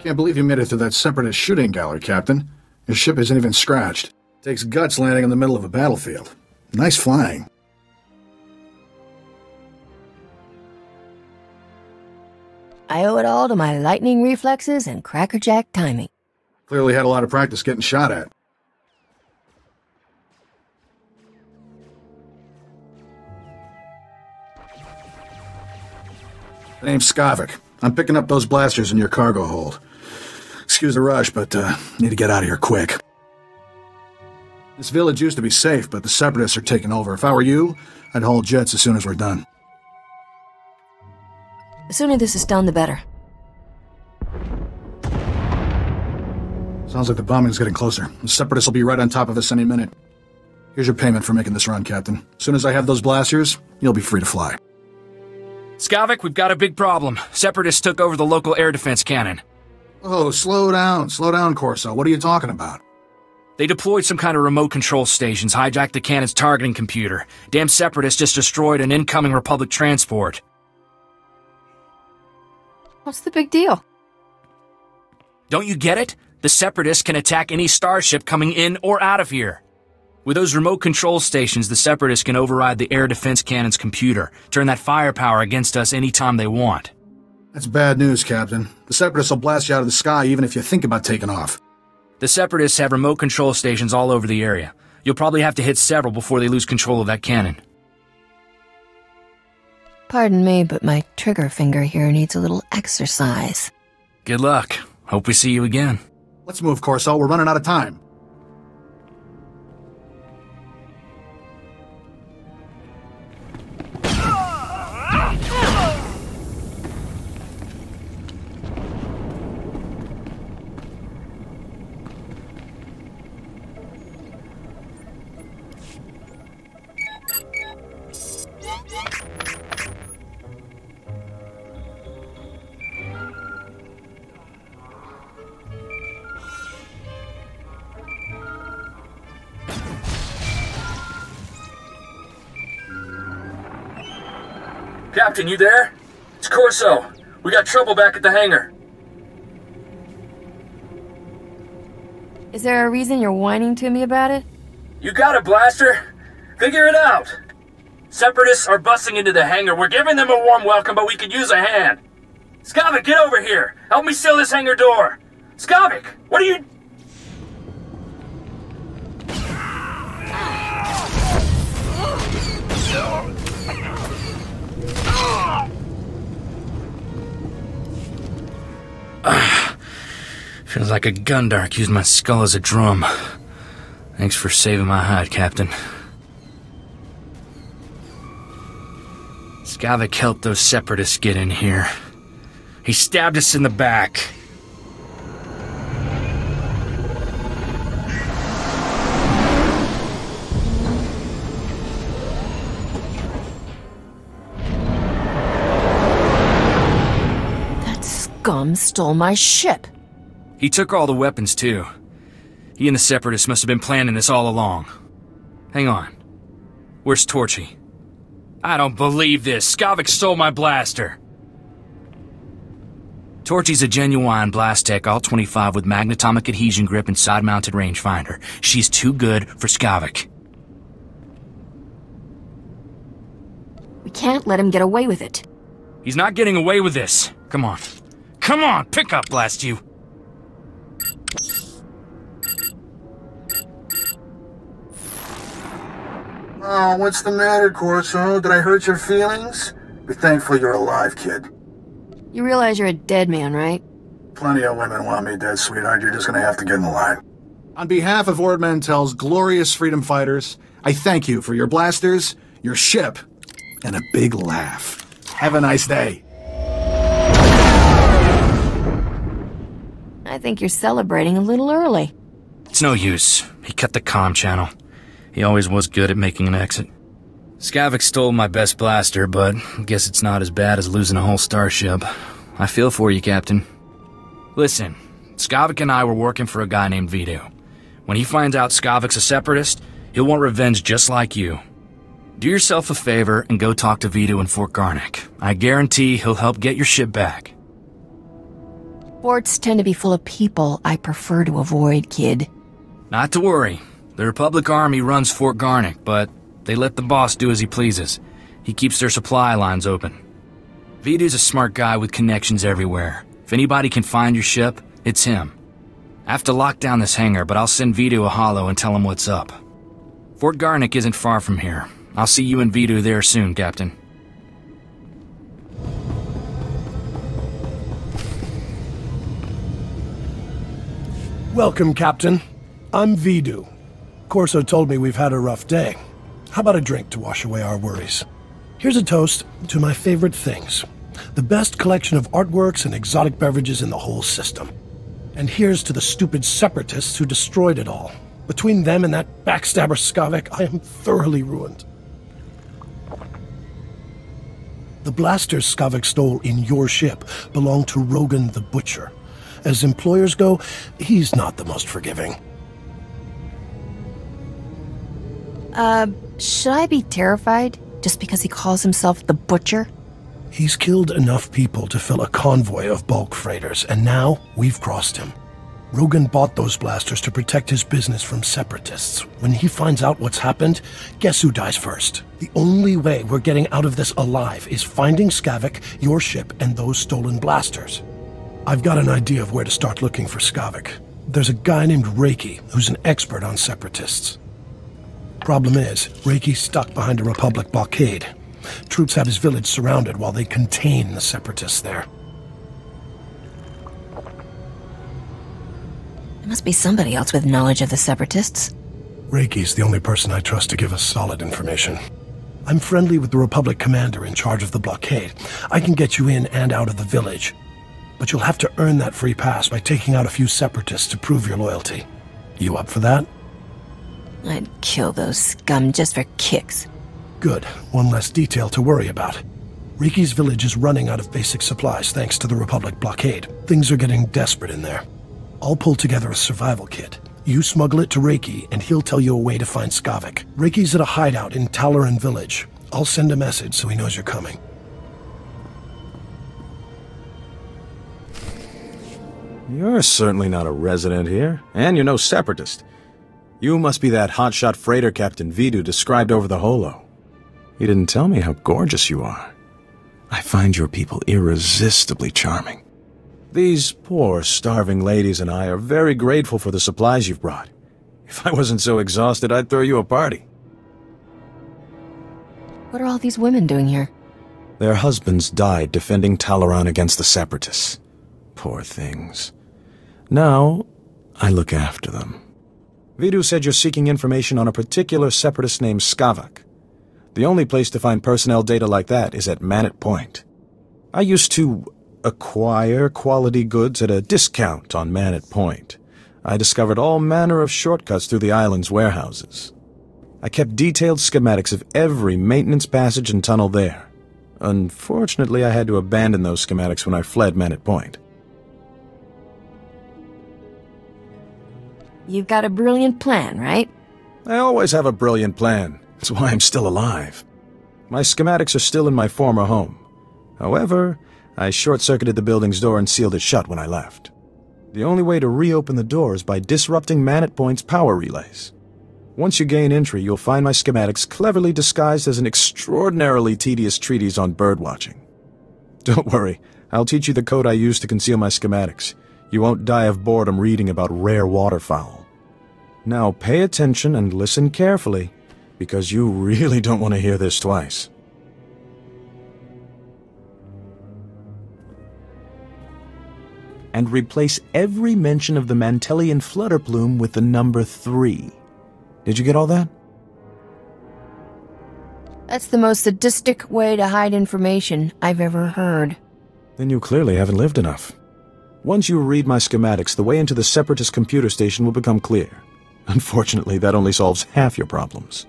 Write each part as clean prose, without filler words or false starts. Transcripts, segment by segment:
Can't believe you made it through that Separatist shooting gallery, Captain. Your ship isn't even scratched. Takes guts landing in the middle of a battlefield. Nice flying. I owe it all to my lightning reflexes and crackerjack timing. Clearly had a lot of practice getting shot at. The name's Skavik. I'm picking up those blasters in your cargo hold. Excuse the rush, but need to get out of here quick. This village used to be safe, but the Separatists are taking over. If I were you, I'd haul jets as soon as we're done. The sooner this is done, the better. Sounds like the bombing's getting closer. The Separatists will be right on top of us any minute. Here's your payment for making this run, Captain. As soon as I have those blasters, you'll be free to fly. Skavik, we've got a big problem. Separatists took over the local air defense cannon. Oh, slow down, Corso. What are you talking about? They deployed some kind of remote control stations, hijacked the cannon's targeting computer. Damn Separatists just destroyed an incoming Republic transport. What's the big deal? Don't you get it? The Separatists can attack any starship coming in or out of here. With those remote control stations, the Separatists can override the air defense cannon's computer, turn that firepower against us anytime they want. That's bad news, Captain. The Separatists will blast you out of the sky even if you think about taking off. The Separatists have remote control stations all over the area. You'll probably have to hit several before they lose control of that cannon. Pardon me, but my trigger finger here needs a little exercise. Good luck. Hope we see you again. Let's move, Corso. We're running out of time. Captain, you there? It's Corso. We got trouble back at the hangar. Is there a reason you're whining to me about it? You got it, Blaster. Figure it out. Separatists are busting into the hangar. We're giving them a warm welcome, but we could use a hand. Skavik, get over here. Help me seal this hangar door. Skavik, what are you... Feels like a Gundark used my skull as a drum. Thanks for saving my hide, Captain. Skavik helped those Separatists get in here. He stabbed us in the back. That scum stole my ship. He took all the weapons, too. He and the Separatists must have been planning this all along. Hang on. Where's Torchy? I don't believe this. Skavik stole my blaster. Torchy's a genuine blast tech, all 25 with magnetomic adhesion grip and side-mounted rangefinder. She's too good for Skavik. We can't let him get away with it. He's not getting away with this. Come on. Come on, pick up, blast you. Oh, what's the matter, Corso? Did I hurt your feelings? Be thankful you're alive, kid. You realize you're a dead man, right? Plenty of women want me dead, sweetheart. You're just gonna have to get in the line. On behalf of Ord Mantell's glorious freedom fighters, I thank you for your blasters, your ship, and a big laugh. Have a nice day. I think you're celebrating a little early. It's no use. He cut the comm channel. He always was good at making an exit. Skavik stole my best blaster, but I guess it's not as bad as losing a whole starship. I feel for you, Captain. Listen, Skavik and I were working for a guy named Vidu. When he finds out Skavik's a separatist, he'll want revenge just like you. Do yourself a favor and go talk to Vidu in Fort Garnick. I guarantee he'll help get your ship back. Forts tend to be full of people I prefer to avoid, kid. Not to worry. The Republic Army runs Fort Garnick, but they let the boss do as he pleases. He keeps their supply lines open. Vidu's a smart guy with connections everywhere. If anybody can find your ship, it's him. I have to lock down this hangar, but I'll send Vidu a holo and tell him what's up. Fort Garnick isn't far from here. I'll see you and Vidu there soon, Captain. Welcome, Captain. I'm Vidu. Corso told me we've had a rough day. How about a drink to wash away our worries? Here's a toast to my favorite things. The best collection of artworks and exotic beverages in the whole system. And here's to the stupid separatists who destroyed it all. Between them and that backstabber Skavik, I am thoroughly ruined. The blasters Skavik stole in your ship belong to Rogan the Butcher. As employers go, he's not the most forgiving. Should I be terrified just because he calls himself the Butcher? He's killed enough people to fill a convoy of bulk freighters, and now we've crossed him. Rogan bought those blasters to protect his business from separatists. When he finds out what's happened, guess who dies first? The only way we're getting out of this alive is finding Skavik, your ship, and those stolen blasters. I've got an idea of where to start looking for Skavik. There's a guy named Reiki who's an expert on separatists. Problem is, Reiki's stuck behind a Republic blockade. Troops have his village surrounded while they contain the separatists there. There must be somebody else with knowledge of the separatists. Reiki's the only person I trust to give us solid information. I'm friendly with the Republic commander in charge of the blockade. I can get you in and out of the village. But you'll have to earn that free pass by taking out a few separatists to prove your loyalty. You up for that? I'd kill those scum just for kicks. Good. One less detail to worry about. Reiki's village is running out of basic supplies thanks to the Republic blockade. Things are getting desperate in there. I'll pull together a survival kit. You smuggle it to Reiki, and he'll tell you a way to find Skavik. Reiki's at a hideout in Talaran village. I'll send a message so he knows you're coming. You're certainly not a resident here, and you're no separatist. You must be that hotshot freighter Captain Vidu described over the holo. He didn't tell me how gorgeous you are. I find your people irresistibly charming. These poor, starving ladies and I are very grateful for the supplies you've brought. If I wasn't so exhausted, I'd throw you a party. What are all these women doing here? Their husbands died defending Talaran against the separatists. Poor things. Now, I look after them. Vidu said you're seeking information on a particular separatist named Skavik. The only place to find personnel data like that is at Manat Point. I used to acquire quality goods at a discount on Manat Point. I discovered all manner of shortcuts through the island's warehouses. I kept detailed schematics of every maintenance passage and tunnel there. Unfortunately, I had to abandon those schematics when I fled Manat Point. You've got a brilliant plan, right? I always have a brilliant plan. That's why I'm still alive. My schematics are still in my former home. However, I short-circuited the building's door and sealed it shut when I left. The only way to reopen the door is by disrupting Manat Point's power relays. Once you gain entry, you'll find my schematics cleverly disguised as an extraordinarily tedious treatise on birdwatching. Don't worry, I'll teach you the code I use to conceal my schematics. You won't die of boredom reading about rare waterfowl. Now pay attention and listen carefully, because you really don't want to hear this twice. And replace every mention of the Mantellian flutterplume with the number 3. Did you get all that? That's the most sadistic way to hide information I've ever heard. Then you clearly haven't lived enough. Once you read my schematics, the way into the Separatist computer station will become clear. Unfortunately, that only solves half your problems.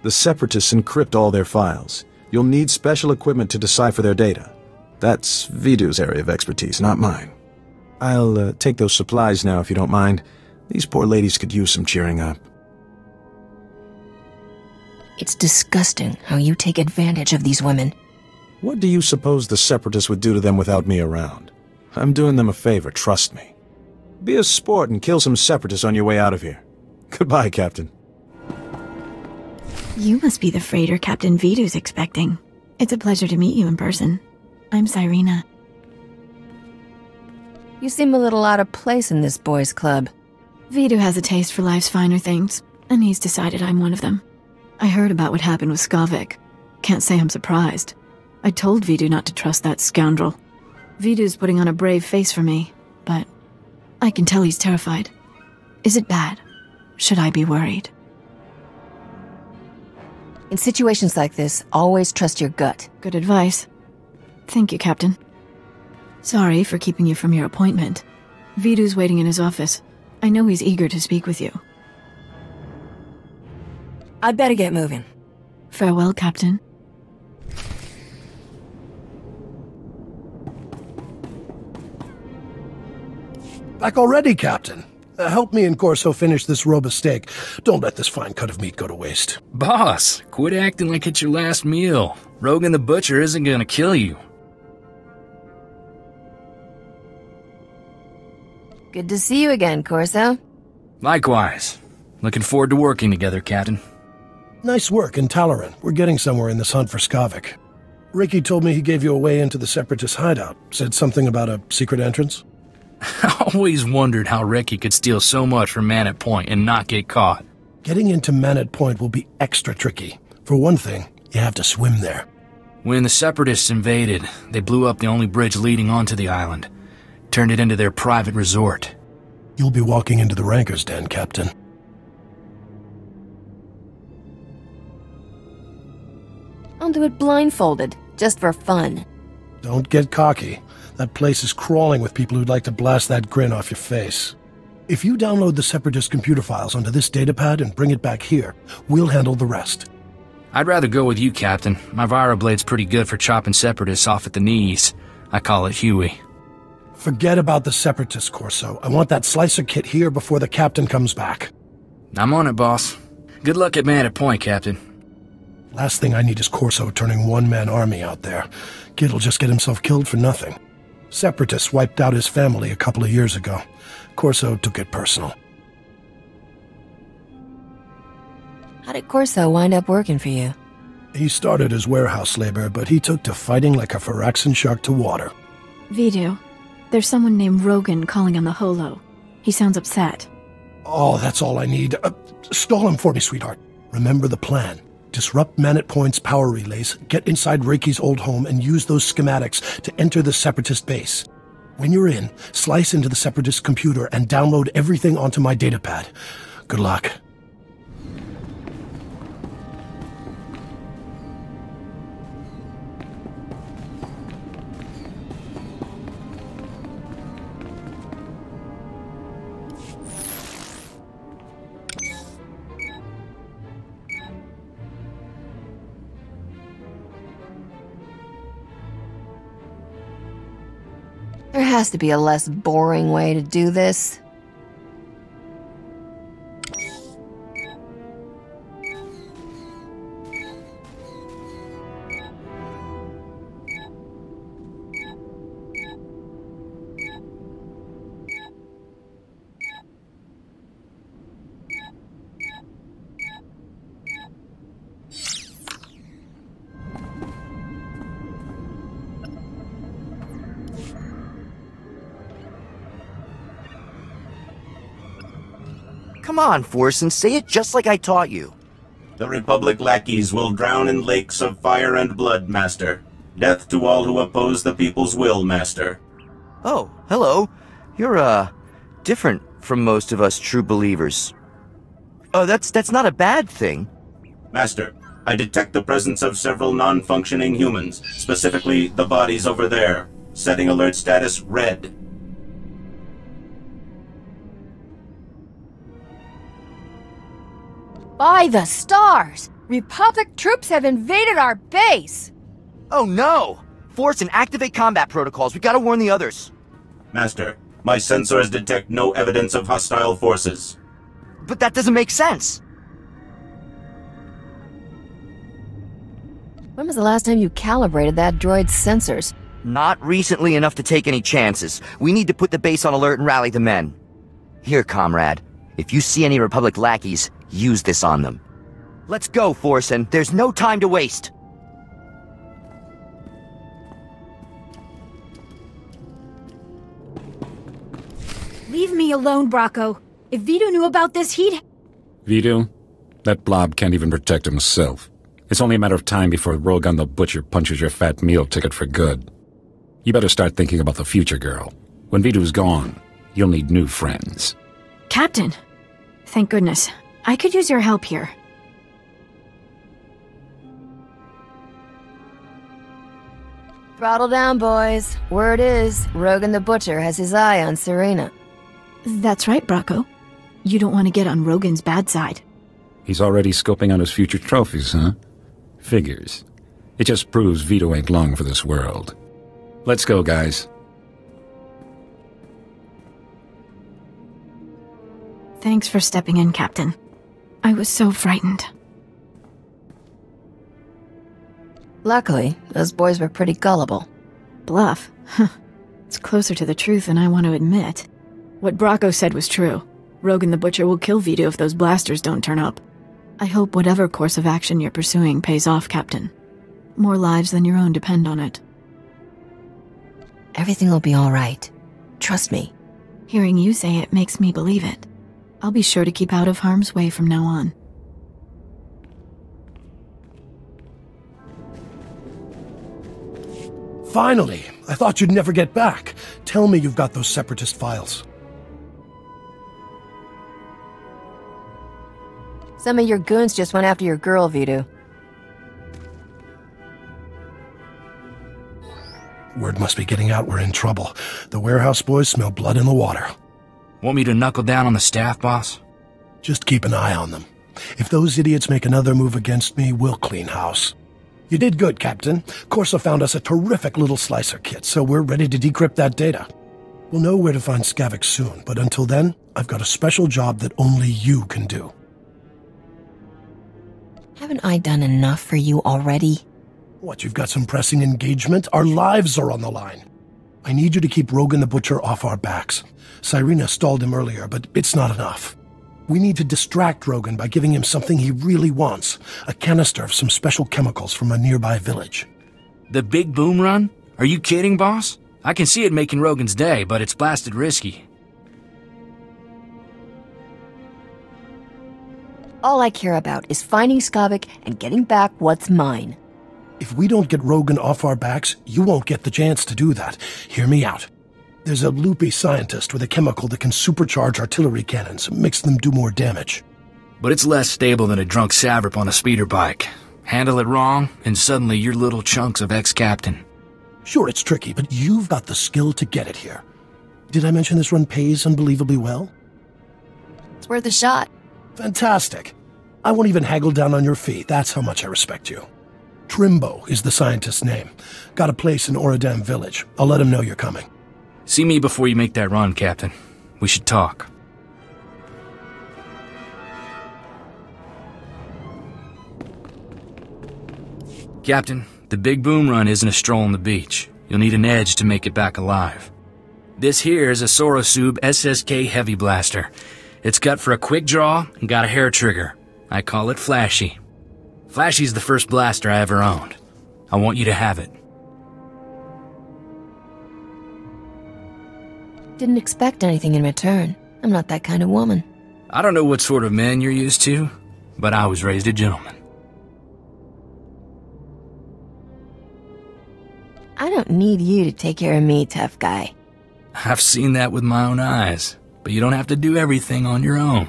The Separatists encrypt all their files. You'll need special equipment to decipher their data. That's SWTOR's area of expertise, not mine. I'll take those supplies now, if you don't mind. These poor ladies could use some cheering up. It's disgusting how you take advantage of these women. What do you suppose the Separatists would do to them without me around? I'm doing them a favor, trust me. Be a sport and kill some Separatists on your way out of here. Goodbye, Captain. You must be the freighter Captain SWTOR's expecting. It's a pleasure to meet you in person. I'm Cyrena. You seem a little out of place in this boys' club. SWTOR has a taste for life's finer things, and he's decided I'm one of them. I heard about what happened with Skavik. Can't say I'm surprised. I told SWTOR not to trust that scoundrel. SWTOR's putting on a brave face for me, but I can tell he's terrified. Is it bad? Should I be worried? In situations like this, always trust your gut. Good advice. Thank you, Captain. Sorry for keeping you from your appointment. SWTOR's waiting in his office. I know he's eager to speak with you. I'd better get moving. Farewell, Captain. Back already, Captain. Help me and Corso finish this robe of steak. Don't let this fine cut of meat go to waste. Boss, quit acting like it's your last meal. Rogan the Butcher isn't gonna kill you. Good to see you again, Corso. Likewise. Looking forward to working together, Captain. Nice work in Talaran. We're getting somewhere in this hunt for Skavik. Ricky told me he gave you a way into the Separatist hideout. Said something about a secret entrance? I always wondered how Ricky could steal so much from Man at Point and not get caught. Getting into Man at Point will be extra tricky. For one thing, you have to swim there. When the Separatists invaded, they blew up the only bridge leading onto the island. Turned it into their private resort. You'll be walking into the Ranker's Den, Captain. I'll do it blindfolded, just for fun. Don't get cocky. That place is crawling with people who'd like to blast that grin off your face. If you download the Separatist computer files onto this datapad and bring it back here, we'll handle the rest. I'd rather go with you, Captain. My Viroblade's pretty good for chopping Separatists off at the knees. I call it Huey. Forget about the Separatist, Corso. I want that slicer kit here before the Captain comes back. I'm on it, boss. Good luck at Man at Point, Captain. Last thing I need is Corso turning one-man army out there. Kid'll just get himself killed for nothing. Separatists wiped out his family a couple of years ago. Corso took it personal. How did Corso wind up working for you? He started as warehouse labor, but he took to fighting like a Phyraxan shark to water. SWTOR, there's someone named Rogan calling on the holo. He sounds upset. Oh, that's all I need. Stall him for me, sweetheart. Remember the plan. Disrupt Man at Point's power relays, get inside Reiki's old home, and use those schematics to enter the Separatist base. When you're in, slice into the Separatist computer and download everything onto my datapad. Good luck. There has to be a less boring way to do this. Come on, Forsen, say it just like I taught you. The Republic lackeys will drown in lakes of fire and blood, Master. Death to all who oppose the people's will, Master. Oh, hello. You're, different from most of us true believers. Oh, that's not a bad thing. Master, I detect the presence of several non-functioning humans, specifically the bodies over there. Setting alert status red. By the stars! Republic troops have invaded our base! Oh no! Force and activate combat protocols. We gotta warn the others. Master, my sensors detect no evidence of hostile forces. But that doesn't make sense. When was the last time you calibrated that droid's sensors? Not recently enough to take any chances. We need to put the base on alert and rally the men. Here, comrade. If you see any Republic lackeys, use this on them. Let's go, Forsen. There's no time to waste. Leave me alone, Bracco. If Vidu knew about this, he'd... Vidu? That blob can't even protect himself. It's only a matter of time before Rogan the Butcher punches your fat meal ticket for good. You better start thinking about the future, girl. When Vidu's gone, you'll need new friends. Captain! Thank goodness. I could use your help here. Throttle down, boys. Word is, Rogan the Butcher has his eye on Serena. That's right, Bracco. You don't want to get on Rogan's bad side. He's already scoping out his future trophies, huh? Figures. It just proves Vito ain't long for this world. Let's go, guys. Thanks for stepping in, Captain. I was so frightened. Luckily, those boys were pretty gullible. Bluff? It's closer to the truth than I want to admit. What Bracco said was true. Rogan the Butcher will kill Vito if those blasters don't turn up. I hope whatever course of action you're pursuing pays off, Captain. More lives than your own depend on it. Everything will be all right. Trust me. Hearing you say it makes me believe it. I'll be sure to keep out of harm's way from now on. Finally! I thought you'd never get back. Tell me you've got those Separatist files. Some of your goons just went after your girl, Vidu. Word must be getting out we're in trouble. The warehouse boys smell blood in the water. Want me to knuckle down on the staff, boss? Just keep an eye on them. If those idiots make another move against me, we'll clean house. You did good, Captain. Corsa found us a terrific little slicer kit, so we're ready to decrypt that data. We'll know where to find Skavik soon, but until then, I've got a special job that only you can do. Haven't I done enough for you already? What, you've got some pressing engagement? Our lives are on the line. I need you to keep Rogan the Butcher off our backs. Cyrena stalled him earlier, but it's not enough. We need to distract Rogan by giving him something he really wants. A canister of some special chemicals from a nearby village. The big boom run? Are you kidding, boss? I can see it making Rogan's day, but it's blasted risky. All I care about is finding Skavik and getting back what's mine. If we don't get Rogan off our backs, you won't get the chance to do that. Hear me out. There's a loopy scientist with a chemical that can supercharge artillery cannons, makes them do more damage. But it's less stable than a drunk savrip on a speeder bike. Handle it wrong, and suddenly you're little chunks of ex-captain. Sure, it's tricky, but you've got the skill to get it here. Did I mention this run pays unbelievably well? It's worth a shot. Fantastic. I won't even haggle down on your fee. That's how much I respect you. Trimbo is the scientist's name. Got a place in Oradam village. I'll let him know you're coming. See me before you make that run, Captain. We should talk. Captain, the big boom run isn't a stroll on the beach. You'll need an edge to make it back alive. This here is a Sorosub SSK Heavy Blaster. It's cut for a quick draw and got a hair trigger. I call it Flashy. Flashy's the first blaster I ever owned. I want you to have it. Didn't expect anything in return. I'm not that kind of woman. I don't know what sort of men you're used to, but I was raised a gentleman. I don't need you to take care of me, tough guy. I've seen that with my own eyes, but you don't have to do everything on your own.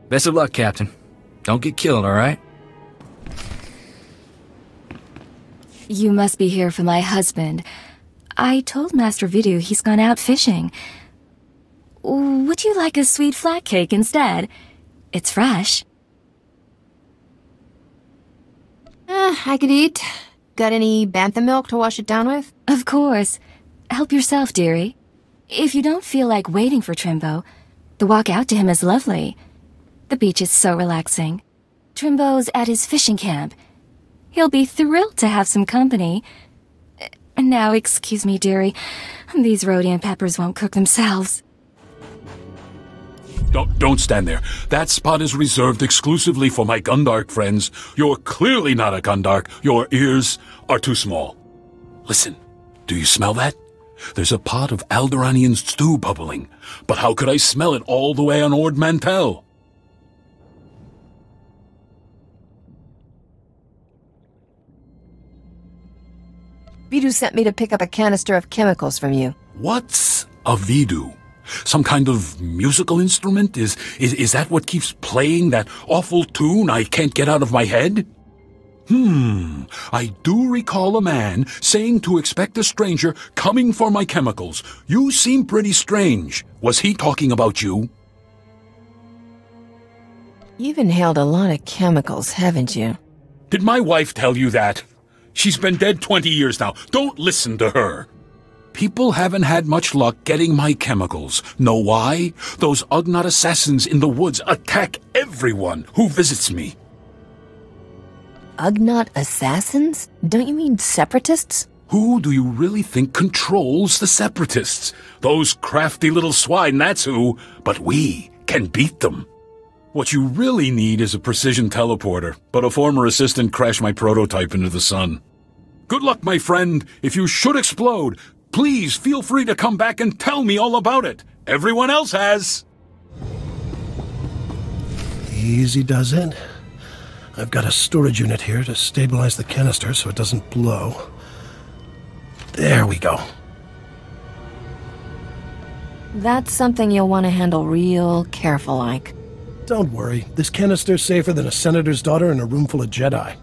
Best of luck, Captain. Don't get killed, all right? You must be here for my husband. I told Master Vidu he's gone out fishing. Would you like a sweet flat cake instead? It's fresh. I could eat. Got any bantha milk to wash it down with? Of course. Help yourself, dearie. If you don't feel like waiting for Trimbo, the walk out to him is lovely. The beach is so relaxing. Trimbo's at his fishing camp. He'll be thrilled to have some company. Now, excuse me, dearie. These rhodium peppers won't cook themselves. Don't stand there. That spot is reserved exclusively for my Gundark friends. You're clearly not a Gundark. Your ears are too small. Listen, do you smell that? There's a pot of Alderaanian stew bubbling. But how could I smell it all the way on Ord Mantell? Vidu sent me to pick up a canister of chemicals from you. What's a Vidu? Some kind of musical instrument? Is that what keeps playing that awful tune I can't get out of my head? I do recall a man saying to expect a stranger coming for my chemicals. You seem pretty strange. Was he talking about you? You've inhaled a lot of chemicals, haven't you? Did my wife tell you that? She's been dead 20 years now. Don't listen to her. People haven't had much luck getting my chemicals. Know why? Those Ugnaught assassins in the woods attack everyone who visits me. Ugnaught assassins? Don't you mean separatists? Who do you really think controls the separatists? Those crafty little swine, that's who. But we can beat them. What you really need is a precision teleporter, but a former assistant crashed my prototype into the sun. Good luck, my friend. If you should explode, please feel free to come back and tell me all about it. Everyone else has. Easy does it. I've got a storage unit here to stabilize the canister so it doesn't blow. There we go. That's something you'll want to handle real careful-like. Don't worry, this canister's safer than a senator's daughter in a room full of Jedi.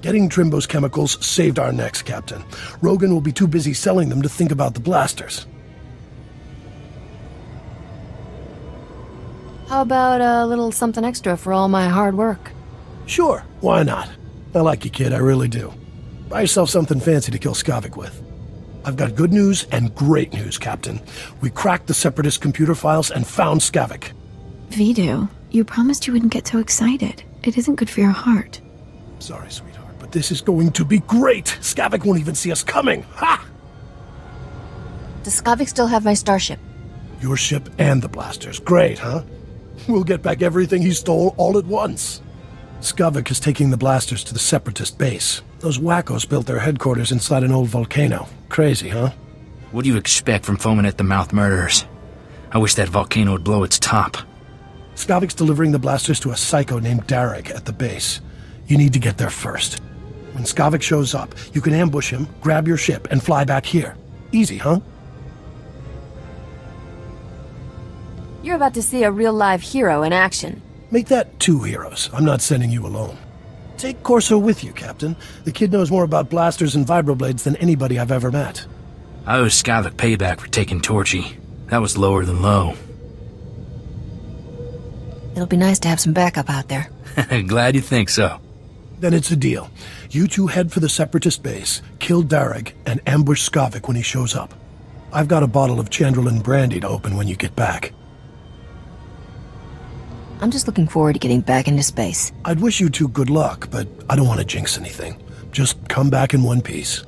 Getting Trimbo's chemicals saved our necks, Captain. Rogan will be too busy selling them to think about the blasters. How about a little something extra for all my hard work? Sure, why not? I like you, kid, I really do. Buy yourself something fancy to kill Skavik with. I've got good news and great news, Captain. We cracked the Separatist computer files and found Skavik. Vidu, you promised you wouldn't get so excited. It isn't good for your heart. Sorry, sweetheart, but this is going to be great! Skavik won't even see us coming! Ha! Does Skavik still have my starship? Your ship and the blasters. Great, huh? We'll get back everything he stole all at once. Skavik is taking the blasters to the Separatist base. Those wackos built their headquarters inside an old volcano. Crazy, huh? What do you expect from foaming-at-the-mouth murderers? I wish that volcano would blow its top. Skavik's delivering the blasters to a psycho named Darek at the base. You need to get there first. When Skavik shows up, you can ambush him, grab your ship, and fly back here. Easy, huh? You're about to see a real-live hero in action. Make that 2 heroes. I'm not sending you alone. Take Corso with you, Captain. The kid knows more about blasters and vibroblades than anybody I've ever met. I owe Skavik payback for taking Torchy. That was lower than low. It'll be nice to have some backup out there. Glad you think so. Then it's a deal. You two head for the Separatist base, kill Darek, and ambush Skavik when he shows up. I've got a bottle of Chandrelin brandy to open when you get back. I'm just looking forward to getting back into space. I'd wish you two good luck, but I don't want to jinx anything. Just come back in one piece.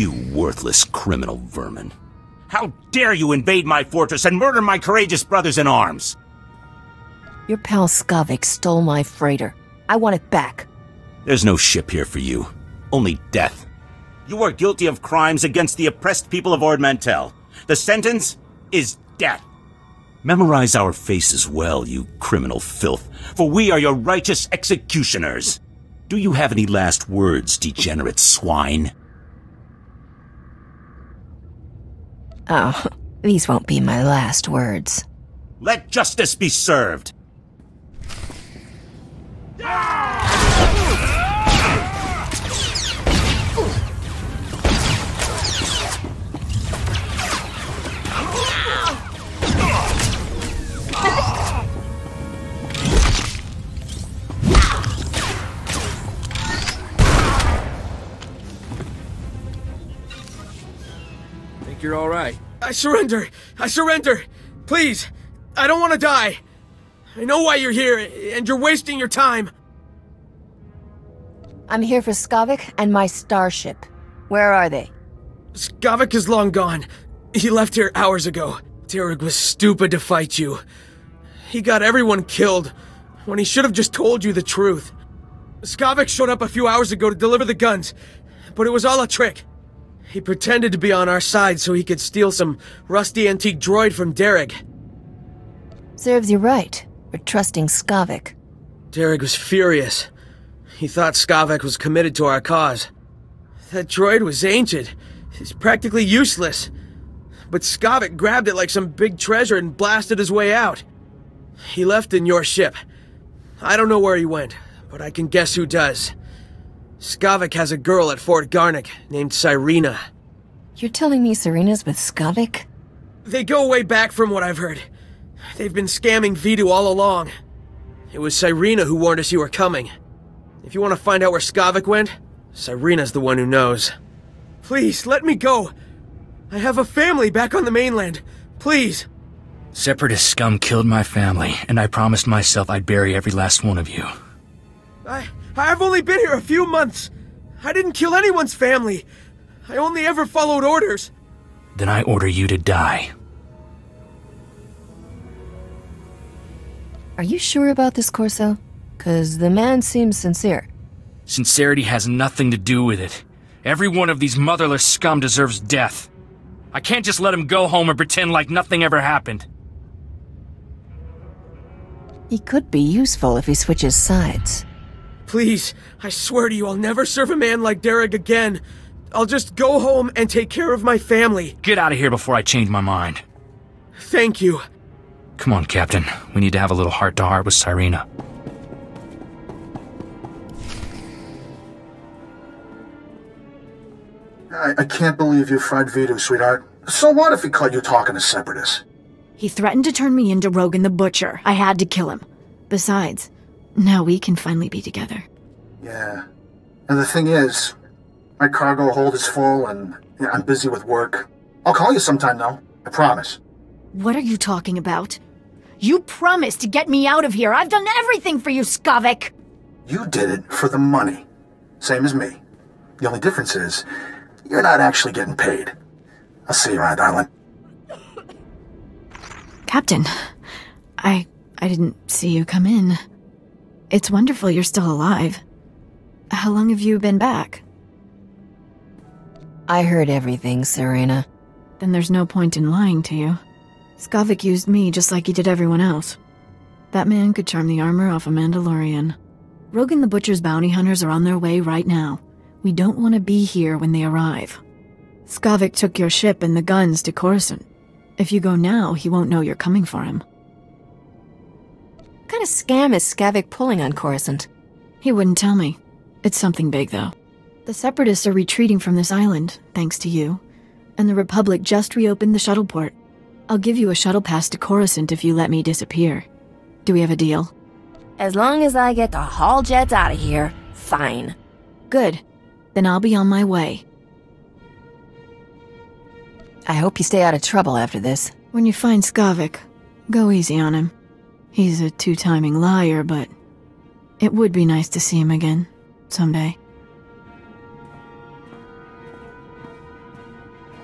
You worthless criminal vermin. How dare you invade my fortress and murder my courageous brothers in arms? Your pal Skavik stole my freighter. I want it back. There's no ship here for you. Only death. You are guilty of crimes against the oppressed people of Mantell. The sentence is death. Memorize our faces well, you criminal filth, for we are your righteous executioners. Do you have any last words, degenerate swine? Oh, these won't be my last words. Let justice be served! Think you're all right? I surrender! I surrender! Please! I don't want to die! I know why you're here, and you're wasting your time! I'm here for Skavik and my starship. Where are they? Skavik is long gone. He left here hours ago. Trje'bygul was stupid to fight you. He got everyone killed, when he should have just told you the truth. Skavik showed up a few hours ago to deliver the guns, but it was all a trick. He pretended to be on our side so he could steal some rusty antique droid from Trje'bygul. Serves you right. We're trusting Skavik. Trje'bygul was furious. He thought Skavik was committed to our cause. That droid was ancient. It's practically useless. But Skavik grabbed it like some big treasure and blasted his way out. He left in your ship. I don't know where he went, but I can guess who does. Skavik has a girl at Fort Garnick named Cyrena. You're telling me Serena's with Skavik? They go way back from what I've heard. They've been scamming Vidu all along. It was Cyrena who warned us you were coming. If you want to find out where Skavik went, Cyrena's the one who knows. Please, let me go. I have a family back on the mainland. Please. Separatist scum killed my family, and I promised myself I'd bury every last one of you. I've only been here a few months. I didn't kill anyone's family. I only ever followed orders. Then I order you to die. Are you sure about this, Corso? 'Cause the man seems sincere. Sincerity has nothing to do with it. Every one of these motherless scum deserves death. I can't just let him go home and pretend like nothing ever happened. He could be useful if he switches sides. Please, I swear to you I'll never serve a man like Trje'bygul again. I'll just go home and take care of my family. Get out of here before I change my mind. Thank you. Come on, Captain. We need to have a little heart-to-heart with Cyrena. I can't believe you fried Vidu, sweetheart. So what if he caught you talking to Separatists? He threatened to turn me into Rogan the Butcher. I had to kill him. Besides, now we can finally be together. Yeah. And the thing is, my cargo hold is full and I'm busy with work. I'll call you sometime, though. I promise. What are you talking about? You promised to get me out of here. I've done everything for you, Skavik. You did it for the money. Same as me. The only difference is, you're not actually getting paid. I'll see you around, darling. Captain, I didn't see you come in. It's wonderful you're still alive. How long have you been back? I heard everything, Serena. Then there's no point in lying to you. Skavik used me just like he did everyone else. That man could charm the armor off a Mandalorian. Rogan the Butcher's bounty hunters are on their way right now. We don't want to be here when they arrive. Skavik took your ship and the guns to Coruscant. If you go now, he won't know you're coming for him. What kind of scam is Skavik pulling on Coruscant? He wouldn't tell me. It's something big, though. The Separatists are retreating from this island, thanks to you. And the Republic just reopened the shuttle port. I'll give you a shuttle pass to Coruscant if you let me disappear. Do we have a deal? As long as I get to haul jets out of here, fine. Good. Then I'll be on my way. I hope you stay out of trouble after this. When you find Skavik, go easy on him. He's a two-timing liar, but it would be nice to see him again, someday.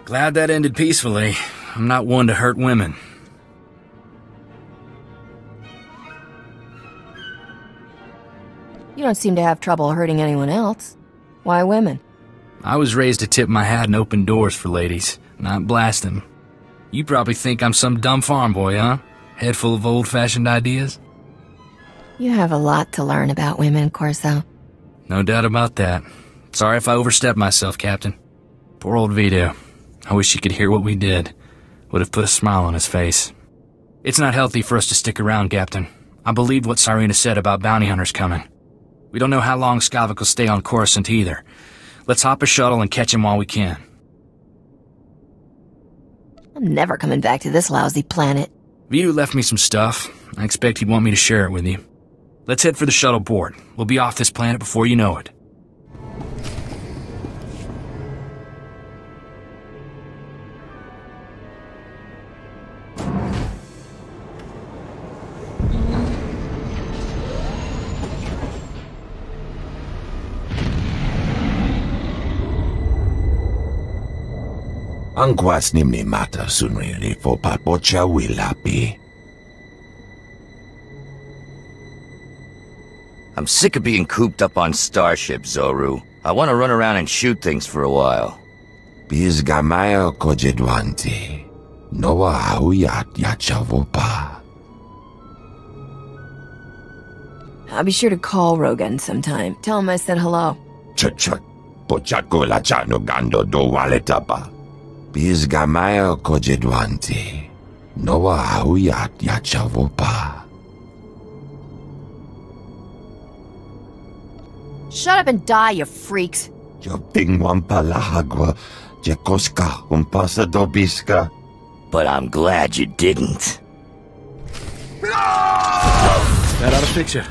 Glad that ended peacefully. I'm not one to hurt women. You don't seem to have trouble hurting anyone else. Why women? I was raised to tip my hat and open doors for ladies, not blast them. You probably think I'm some dumb farm boy, huh? Head full of old-fashioned ideas? You have a lot to learn about women, Corso. No doubt about that. Sorry if I overstepped myself, Captain. Poor old Vito. I wish he could hear what we did. Would have put a smile on his face. It's not healthy for us to stick around, Captain. I believed what Cyrena said about bounty hunters coming. We don't know how long Skavik will stay on Coruscant either. Let's hop a shuttle and catch him while we can. I'm never coming back to this lousy planet. Vito left me some stuff. I expect he'd want me to share it with you. Let's head for the shuttle board. We'll be off this planet before you know it. Angkwas nimni mata sunrili fo papocha wilapi. I'm sick of being cooped up on starships, Zoru. I want to run around and shoot things for a while. Bizgamayo kojedwanti. Noa hauyat yachavopa. I'll be sure to call Rogan sometime. Tell him I said hello. Chachak. Pochako la chano gando do waletapa. Bizgamayo kojedwanti. Noa hauyat yachavopa. Shut up and die, you freaks. Yo tingwan palahagwa. Jekoska umpasa dobiska. But I'm glad you didn't. That ought to fix you.